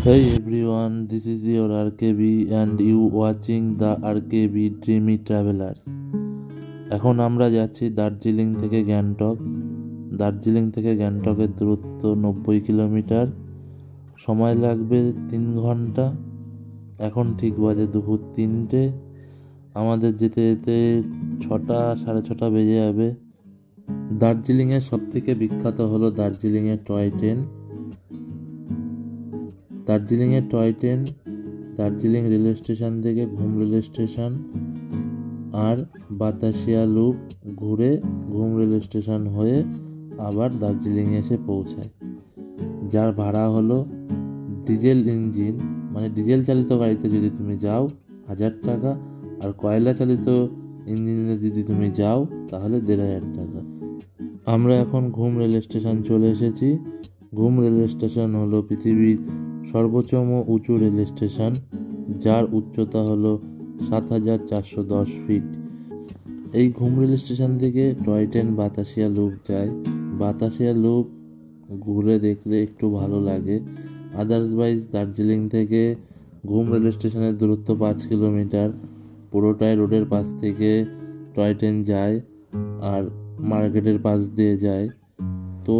Hey everyone, this is your RKB and you watching the RKB Dreamy Travelers. এখন আমরা যাচ্ছি দার্জিলিং থেকে গ্যাংটক। দার্জিলিং থেকে গ্যাংটকের দূরত্ব 90 কিলোমিটার, সময় লাগবে 3 ঘন্টা। এখন ঠিক বাজে দুপুর 3টে, আমাদের যেতে যেতে 6টা 6:30 বেজে যাবে। দার্জিলিংয়ের সবথেকে বিখ্যাত হলো দার্জিলিংয়ের টয় ট্রেন। দার্জিলিংয়ের toy train Darjeeling railway station থেকে ঘুম রেলওয়ে স্টেশন আর বাতাসিয়া লুপ ঘুরে ঘুম রেলওয়ে স্টেশন হয়ে আবার দার্জিলিংয়ে এসে পৌঁছায়, যার ভাড়া হলো ডিজেল ইঞ্জিন মানে ডিজেল চালিত গাড়িতে যদি তুমি যাও 1000 টাকা, আর কয়লা চালিত ইঞ্জিনে যদি তুমি যাও তাহলে 1500 টাকা। আমরা এখন ঘুম রেলওয়ে স্টেশন চলে এসেছি। ঘুম রেলওয়ে স্টেশন হলো পৃথিবীর সর্বোচ্চতম উঁচু রেলওয়ে স্টেশন, যার উচ্চতা হলো 7410 ফিট। এই ঘুম রেলওয়ে স্টেশন থেকে টয় ট্রেন বাতাসিয়া লুপ যায়। বাতাসিয়া লুপ ঘুরে দেখলে একটু ভালো লাগে। আদারওয়াইজ দার্জিলিং থেকে ঘুম রেলওয়ে স্টেশনের দূরত্ব 5 কিলোমিটার। পুরোটাই রোডের পাশ থেকে টয় ট্রেন যায় আর মার্কেটের পাশ দিয়ে যায়, তো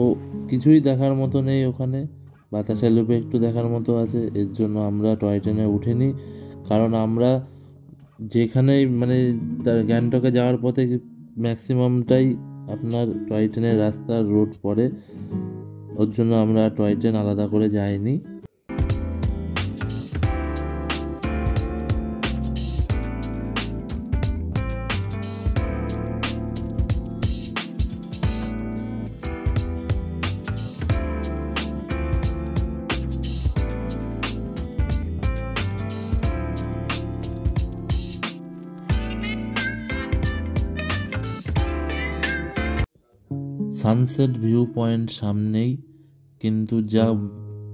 কিছুই দেখার মতো নেই ওখানে। বাতাসিয়া লুপে একটু দেখার মতো আছে, এর জন্য আমরা টয় ট্রেনে উঠিনি। কারণ আমরা যেখানেই মানে গ্যাংটকে যাওয়ার পথে ম্যাক্সিমামটাই আপনার টয় ট্রেনের রাস্তার রোড পড়ে, ওর জন্য আমরা টয় ট্রেন আলাদা করে যাইনি। সানসেট ভিউ পয়েন্ট সামনেই, কিন্তু যা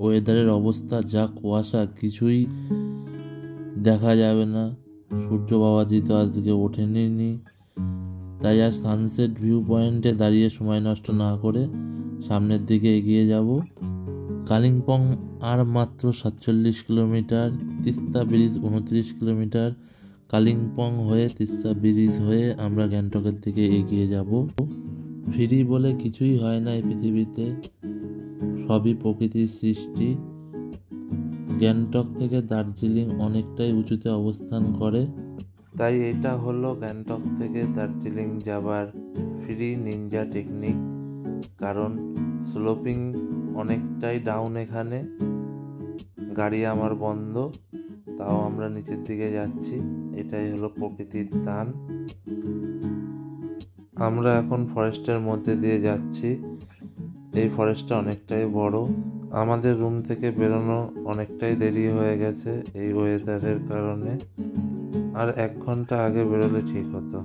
ওয়েদারের অবস্থা, যা কুয়াশা, কিছুই দেখা যাবে না। সূর্য বাবাজি তো আজকে ওঠেনি, তাই আর সানসেট ভিউ পয়েন্টে দাঁড়িয়ে সময় নষ্ট না করে সামনের দিকে এগিয়ে যাব। কালিম্পং আর মাত্র 47 kilometre, Teesta bridge 29 kilometre. Kalimpong হয়ে তিস্তা ব্রিজ হয়ে আমরা গ্যাংটকের দিকে এগিয়ে যাব। ফ্রি বলে কিছুই হয় না এই পৃথিবীতে, সবই প্রকৃতির সৃষ্টি। গ্যাংটক থেকে দার্জিলিং অনেকটাই উঁচুতে অবস্থান করে, তাই এটা হলো গ্যাংটক থেকে দার্জিলিং যাবার ফ্রি নিনজা টেকনিক। কারণ স্লোপিং অনেকটাই ডাউন, এখানে গাড়ি আমার বন্ধ, তাও আমরা নিচের দিকে যাচ্ছি। এটাই হলো প্রকৃতির দান। আমরা এখন ফরেস্টের মধ্যে দিয়ে যাচ্ছি। এই ফরেস্টটা অনেকটাই বড়। আমাদের রুম থেকে বেরোনো অনেকটাই দেরি হয়ে গেছে এই ওয়েদারের কারণে, আর 1 ঘন্টা আগে বেরোলে ঠিক হতো,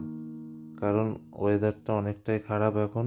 কারণ ওয়েদারটা অনেকটাই খারাপ এখন।